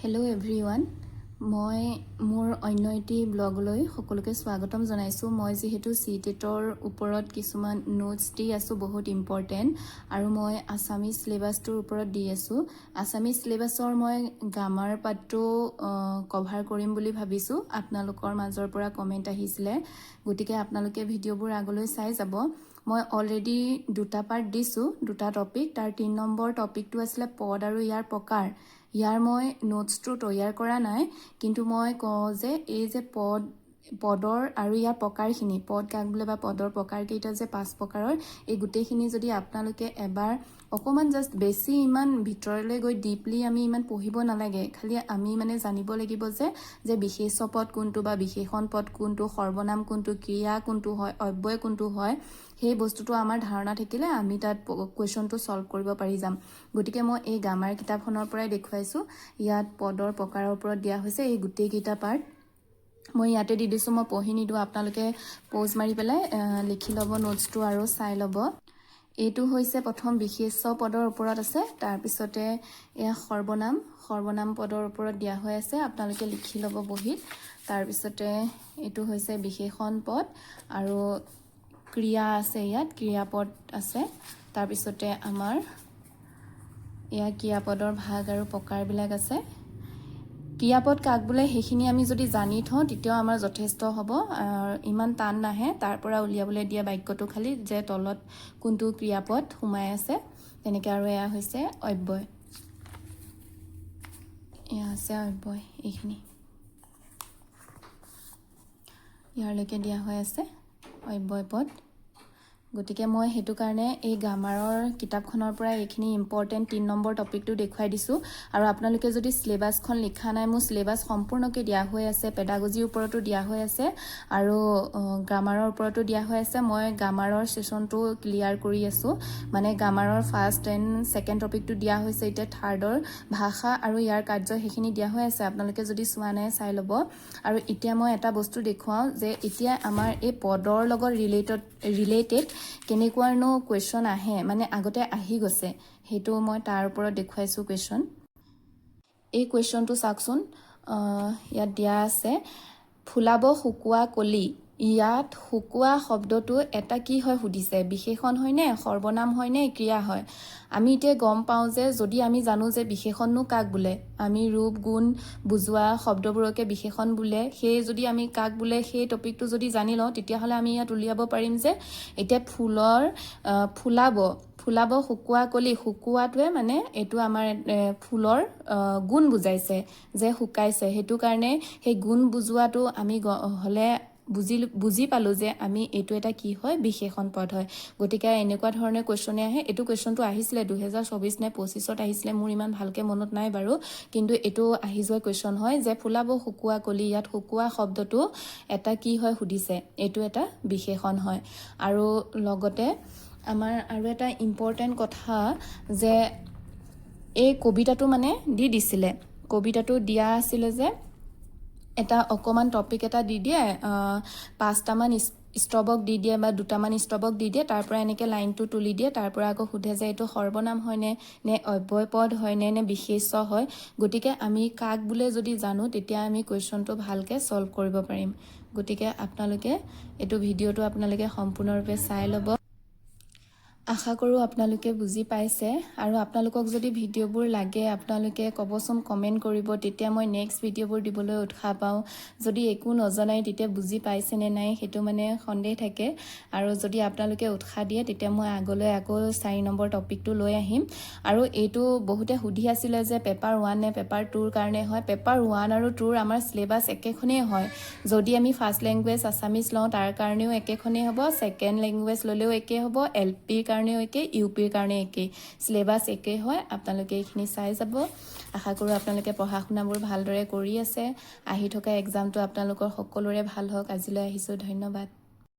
Hello' everyone মই মোৰ অন্য এটি ব্লগলৈ সকলোকে স্বাগতম জনাইছোঁ। মই যিহেতু Ctetৰ ওপৰত কিছুমান নোটছ দি আছোঁ বহুত ইম্পৰ্টেণ্ট, আৰু মই আছামিজ চিলেবাছটোৰ ওপৰত দি আছোঁ। আছামিজ চিলেবাছৰ মই গ্ৰামাৰ পাৰ্টটো কভাৰ কৰিম বুলি ভাবিছোঁ। আপোনালোকৰ মাজৰ পৰা কমেণ্ট আহিছিলে, গতিকে আপোনালোকে ভিডিঅ'বোৰ আগলৈ চাই যাব। মই অলৰেডি দুটা পাৰ্ট দিছোঁ, দুটা টপিক। তাৰ 3 নম্বৰ টপিকটো আছিলে পদ আৰু ইয়াৰ প্ৰকাৰ। ইয়াৰ মই নোটছটো তৈয়াৰ কৰা নাই, কিন্তু মই কওঁ যে এই যে পদৰ আৰু ইয়াৰ প্ৰকাৰখিনি, পদ কাক বোলে বা পদৰ প্ৰকাৰকেইটা যে 5 প্ৰকাৰৰ, এই গোটেইখিনি যদি আপোনালোকে এবাৰ অকণমান জাষ্ট বেছি ইমান ভিতৰলৈ গৈ ডিপলি আমি ইমান পঢ়িব নালাগে, খালি আমি মানে জানিব লাগিব যে বিশেষ্য পদ কোনটো বা বিশেষণ পদ কোনটো, সৰ্বনাম কোনটো, ক্ৰিয়া কোনটো হয়, অব্যয় কোনটো হয়, সেই বস্তুটো আমাৰ ধাৰণা থাকিলে আমি তাত কুৱেশ্যনটো ছল্ভ কৰিব পাৰি যাম। গতিকে মই এই গ্ৰামাৰ কিতাপখনৰ পৰাই দেখুৱাইছোঁ। ইয়াত পদৰ প্ৰকাৰৰ ওপৰত দিয়া হৈছে এই গোটেইকেইটা পাৰ্ট। মই ইয়াতে দি দিছোঁ, মই পঢ়ি নিদিওঁ, আপোনালোকে প'জ মাৰি পেলাই লিখি ল'ব নোটছটো আৰু চাই ল'ব। এইটো হৈছে প্ৰথম বিশেষ্য পদৰ ওপৰত আছে, তাৰপিছতে এয়া সৰ্বনাম পদৰ ওপৰত দিয়া হৈ আছে, আপোনালোকে লিখি ল'ব বহীত। তাৰপিছতে এইটো হৈছে বিশেষণ পদ আৰু ক্ৰিয়া আছে, ইয়াত ক্ৰিয়াপদ আছে। তাৰপিছতে আমাৰ এয়া ক্ৰিয়াপদৰ ভাগ আৰু প্ৰকাৰবিলাক আছে। ক্ৰিয়াপদ কাক বোলে সেইখিনি আমি যদি জানি থওঁ তেতিয়াও আমাৰ যথেষ্ট হ'ব, ইমান টান নাহে। তাৰ পৰা উলিয়াবলৈ দিয়া বাক্যটো খালি যে তলত কোনটো ক্ৰিয়াপদ সোমাই আছে তেনেকৈ। আৰু এয়া হৈছে অব্যয়, এয়া আছে অব্যয়, এইখিনি ইয়াৰলৈকে দিয়া হৈ আছে অব্যয় পদ। গতিকে মই সেইটো কাৰণে এই গ্ৰামাৰৰ কিতাপখনৰ পৰা এইখিনি ইম্পৰ্টেণ্ট 3 নম্বৰ টপিকটো দেখুৱাই দিছোঁ। আৰু আপোনালোকে যদি চিলেবাছখন লিখা নাই, মোৰ চিলেবাছ সম্পূৰ্ণকৈ দিয়া হৈ আছে, পেডাগজিৰ ওপৰতো দিয়া হৈ আছে আৰু গ্ৰামাৰৰ ওপৰতো দিয়া হৈ আছে। মই গ্ৰামাৰৰ ছেশ্যনটো ক্লিয়াৰ কৰি আছোঁ, মানে গ্ৰামাৰৰ ফাৰ্ষ্ট এণ্ড ছেকেণ্ড টপিকটো দিয়া হৈছে, এতিয়া থাৰ্ডৰ ভাষা আৰু ইয়াৰ কাৰ্য সেইখিনি দিয়া হৈ আছে। আপোনালোকে যদি চোৱা নাই চাই ল'ব। আৰু এতিয়া মই এটা বস্তু দেখুৱাওঁ যে এতিয়া আমাৰ এই পদৰ লগত ৰিলেটেড কেনেকুৱানো কুৱেশ্যন আহে, মানে আগতে আহি গৈছে, সেইটো মই তাৰ ওপৰত দেখুৱাইছোঁ কুৱেশ্যন। এই কুৱেশ্যনটো চাওকচোন, ইয়াত দিয়া আছে ফুলাব শুকোৱা কলি। ইয়াত শুকোৱা শব্দটো এটা কি হয় সুধিছে, বিশেষণ হয়নে, সৰ্বনাম হয়নে, ক্ৰিয়া হয়। আমি এতিয়া গম পাওঁ যে যদি আমি জানো যে বিশেষণনো কাক বোলে, আমি ৰূপ গুণ বুজোৱা শব্দবোৰকে বিশেষণ বোলে, সেই যদি আমি কাক বোলে সেই টপিকটো যদি জানি লওঁ, তেতিয়াহ'লে আমি ইয়াত উলিয়াব পাৰিম যে এতিয়া ফুলাব শুকোৱা কলি, শুকোৱাটোৱে মানে এইটো আমাৰ ফুলৰ গুণ বুজাইছে যে শুকাইছে, সেইটো কাৰণে সেই গুণ বুজোৱাটো আমি হ'লে বুজি পালোঁ যে আমি এইটো এটা কি হয়, বিশেষণ পদ হয়। গতিকে এনেকুৱা ধৰণে কুৱেশ্যনে আহে। এইটো কুৱেশ্যনটো আহিছিলে 2024 নে 25ত আহিছিলে, মোৰ ইমান ভালকৈ মনত নাই বাৰু, কিন্তু এইটো আহি যোৱা কুৱেশ্যন হয় যে ফুলাব শুকোৱা কলি, ইয়াত শুকোৱা শব্দটো এটা কি হয় সুধিছে, এইটো এটা বিশেষণ হয়। আৰু লগতে আমাৰ আৰু এটা ইম্পৰ্টেণ্ট কথা যে এই কবিতাটো মানে দি দিছিলে, কবিতাটো দিয়া আছিলে যে এটা অকণমান টপিক এটা দি দিয়ে, 5টামান ষ্টবক দি দিয়ে বা 2টামান ষ্টবক দি দিয়ে, তাৰ পৰা এনেকৈ লাইনটো তুলি দিয়ে, তাৰ পৰা আকৌ সোধে যে এইটো সৰ্বনাম হয়নে, নে অব্যয় পদ হয়নে, নে বিশেষ্য হয়। গতিকে আমি কাক বোলে যদি জানো তেতিয়া আমি কুৱেশ্যনটো ভালকৈ ছল্ভ কৰিব পাৰিম। গতিকে আপোনালোকে এইটো ভিডিঅ'টো আপোনালোকে সম্পূৰ্ণৰূপে চাই ল'ব। আশা কৰোঁ আপোনালোকে বুজি পাইছে, আৰু আপোনালোকক যদি ভিডিঅ'বোৰ লাগে আপোনালোকে ক'বচোন, কমেণ্ট কৰিব, তেতিয়া মই নেক্সট ভিডিঅ'বোৰ দিবলৈ উৎসাহ পাওঁ। যদি একো নজনাই তেতিয়া বুজি পাইছেনে নাই সেইটো মানে সন্দেহ থাকে, আৰু যদি আপোনালোকে উৎসাহ দিয়ে তেতিয়া মই আগলৈ আকৌ 4 নম্বৰ টপিকটো লৈ আহিম। আৰু এইটো বহুতে সুধি আছিলে যে পেপাৰ 1 নে পেপাৰ 2ৰ কাৰণে হয়। পেপাৰ 1 আৰু 2ৰ আমাৰ চিলেবাছ একেখনেই হয়। যদি আমি ফাৰ্ষ্ট লেংগুৱেজ আছামিজ লওঁ তাৰ কাৰণেও একেখনেই হ'ব, ছেকেণ্ড লেংগুৱেজ ল'লেও একেই হ'ব, LPৰ কাৰণেও একেই, UPৰ কাৰণে একেই, চিলেবাছ একেই হয়। আপোনালোকে এইখিনি চাই যাব। আশা কৰোঁ আপোনালোকে পঢ়া শুনাবোৰ ভালদৰে কৰি আছে। আহি থকা এক্সামটো আপোনালোকৰ সকলোৰে ভাল হওক। আজিলৈ আহিছোঁ, ধন্যবাদ।